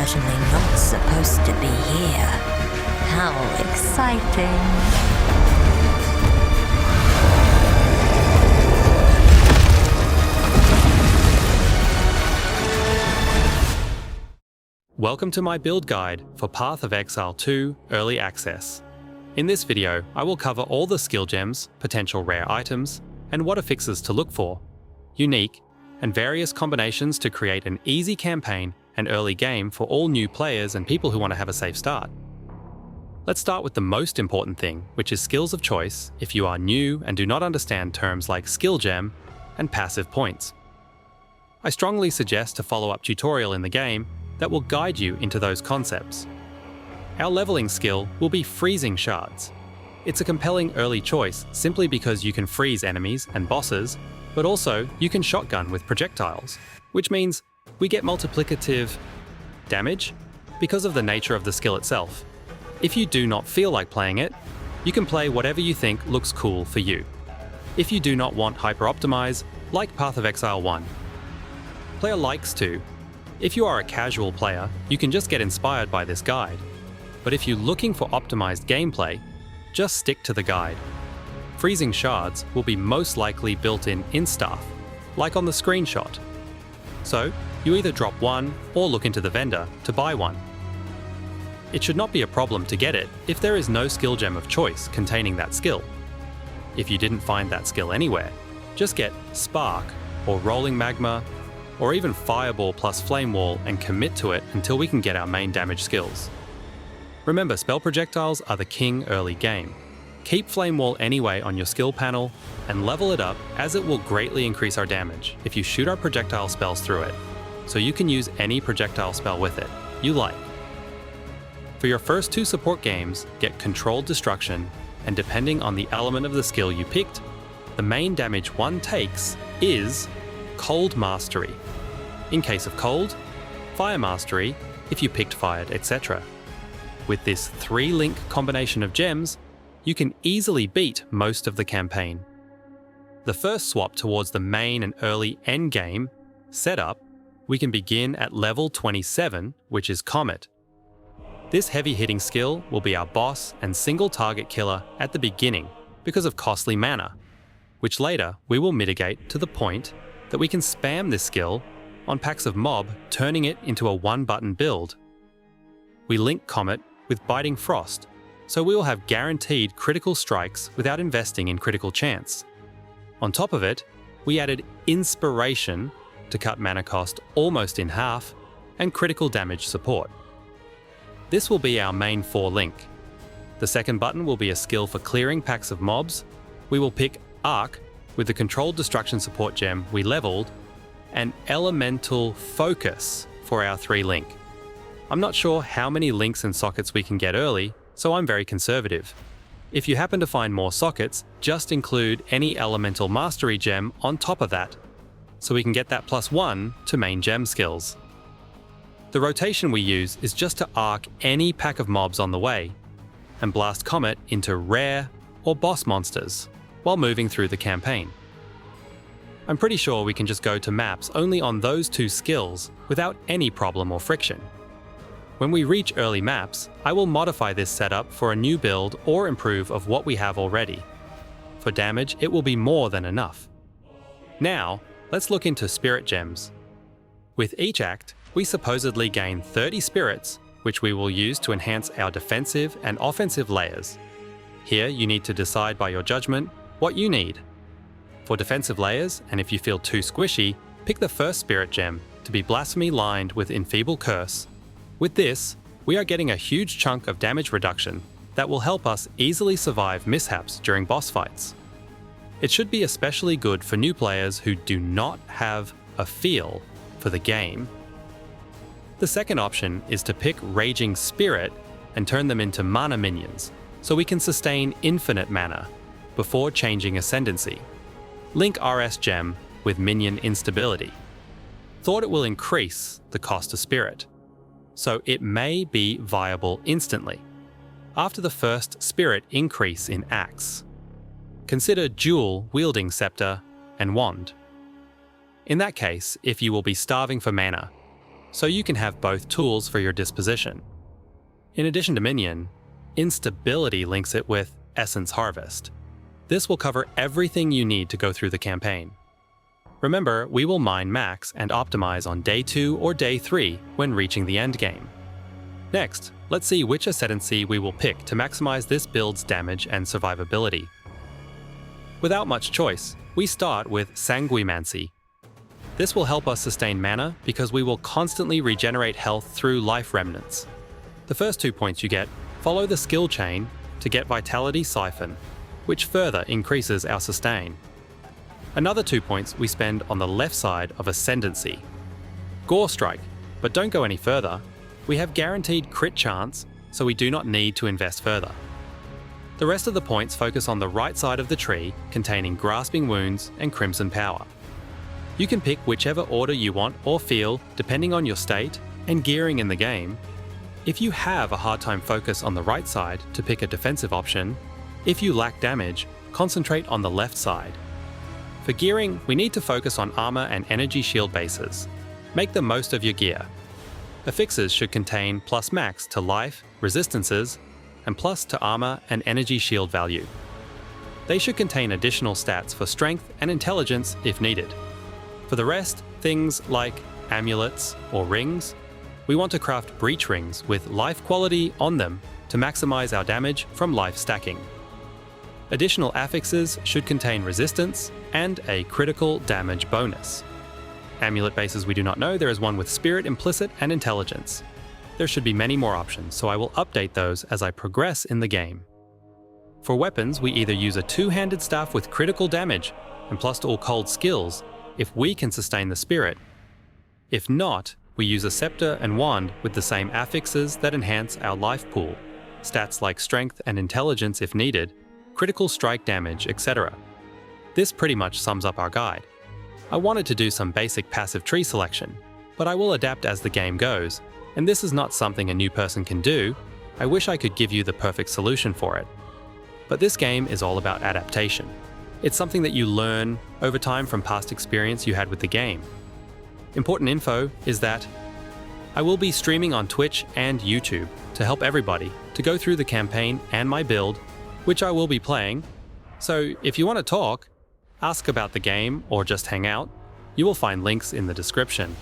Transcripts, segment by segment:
certainly not supposed to be here. How exciting. Welcome to my build guide for Path of Exile 2 Early Access. In this video, I will cover all the skill gems, potential rare items, and what affixes to look for, unique, and various combinations to create an easy campaign and early game for all new players and people who want to have a safe start. Let's start with the most important thing, which is skills of choice if you are new and do not understand terms like skill gem and passive points. I strongly suggest to follow up tutorial in the game that will guide you into those concepts. Our leveling skill will be freezing shards. It's a compelling early choice simply because you can freeze enemies and bosses, but also you can shotgun with projectiles, which means we get multiplicative damage because of the nature of the skill itself. If you do not feel like playing it, you can play whatever you think looks cool for you. If you do not want hyper-optimize, like Path of Exile 1. Player likes to. If you are a casual player, you can just get inspired by this guide. But if you're looking for optimized gameplay, just stick to the guide. Freezing shards will be most likely built in staff, like on the screenshot. So, you either drop one or look into the vendor to buy one. It should not be a problem to get it if there is no skill gem of choice containing that skill. If you didn't find that skill anywhere, just get Spark or Rolling Magma or even Fireball plus Flame Wall and commit to it until we can get our main damage skills. Remember, spell projectiles are the king early game. Keep Flame Wall anyway on your skill panel and level it up, as it will greatly increase our damage if you shoot our projectile spells through it, so you can use any projectile spell with it you like. For your first two support games, get Controlled Destruction, and depending on the element of the skill you picked, the main damage one takes is Cold Mastery. In case of Cold, Fire Mastery if you picked Fired, etc. With this 3-link combination of gems, you can easily beat most of the campaign. The first swap towards the main and early endgame setup, we can begin at level 27, which is Comet. This heavy-hitting skill will be our boss and single target killer at the beginning because of costly mana, which later we will mitigate to the point that we can spam this skill on packs of mob, turning it into a one-button build. We link Comet with Biting Frost, so we will have guaranteed critical strikes without investing in critical chance. On top of it, we added Inspiration to cut mana cost almost in half and critical damage support. This will be our main 4-link. The second button will be a skill for clearing packs of mobs. We will pick Arc with the Controlled Destruction support gem we leveled, and Elemental Focus for our 3-link. I'm not sure how many links and sockets we can get early, so I'm very conservative. If you happen to find more sockets, just include any Elemental Mastery gem on top of that, so we can get that +1 to main gem skills. The rotation we use is just to arc any pack of mobs on the way, and blast Comet into rare or boss monsters while moving through the campaign. I'm pretty sure we can just go to maps only on those 2 skills without any problem or friction. When we reach early maps, I will modify this setup for a new build or improve of what we have already. For damage, it will be more than enough. Now, let's look into Spirit Gems. With each act, we supposedly gain 30 spirits, which we will use to enhance our defensive and offensive layers. Here, you need to decide by your judgment what you need. For defensive layers, and if you feel too squishy, pick the first Spirit Gem to be Blasphemy lined with Enfeeble Curse. With this, we are getting a huge chunk of damage reduction that will help us easily survive mishaps during boss fights. It should be especially good for new players who do not have a feel for the game. The second option is to pick Raging Spirit and turn them into mana minions, so we can sustain infinite mana before changing Ascendancy. Link RS Gem with Minion Instability. Thought it will increase the cost of Spirit, so it may be viable instantly, after the first Spirit increase in Axe. Consider dual wielding Scepter and Wand. In that case, if you will be starving for mana, so you can have both tools for your disposition. In addition to Minion, Instability links it with Essence Harvest. This will cover everything you need to go through the campaign. Remember, we will mine max and optimize on day 2 or day 3 when reaching the endgame. Next, let's see which ascendancy we will pick to maximize this build's damage and survivability. Without much choice, we start with Sanguimancy. This will help us sustain mana because we will constantly regenerate health through life remnants. The first 2 points you get follow the skill chain to get Vitality Siphon, which further increases our sustain. Another 2 points we spend on the left side of Ascendancy. Gore Strike, but don't go any further. We have guaranteed crit chance, so we do not need to invest further. The rest of the points focus on the right side of the tree, containing Grasping Wounds and Crimson Power. You can pick whichever order you want or feel, depending on your state and gearing in the game. If you have a hard time, focus on the right side to pick a defensive option. If you lack damage, concentrate on the left side. For gearing, we need to focus on armor and energy shield bases. Make the most of your gear. Affixes should contain plus max to life, resistances, and plus to armor and energy shield value. They should contain additional stats for strength and intelligence if needed. For the rest, things like amulets or rings, we want to craft breach rings with life quality on them to maximize our damage from life stacking. Additional affixes should contain resistance and a critical damage bonus. Amulet bases we do not know, there is one with spirit implicit and intelligence. There should be many more options, so I will update those as I progress in the game. For weapons, we either use a two-handed staff with critical damage and plus to all cold skills if we can sustain the spirit. If not, we use a scepter and wand with the same affixes that enhance our life pool, stats like strength and intelligence if needed, critical strike damage, etc. This pretty much sums up our guide. I wanted to do some basic passive tree selection, but I will adapt as the game goes, and this is not something a new person can do. I wish I could give you the perfect solution for it. But this game is all about adaptation. It's something that you learn over time from past experience you had with the game. Important info is that I will be streaming on Twitch and YouTube to help everybody to go through the campaign and my build, which I will be playing. So if you want to talk, ask about the game, or just hang out, you will find links in the description.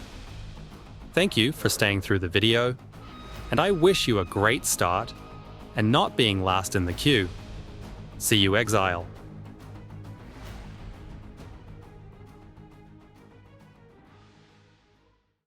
Thank you for staying through the video, and I wish you a great start and not being last in the queue. See you, Exile.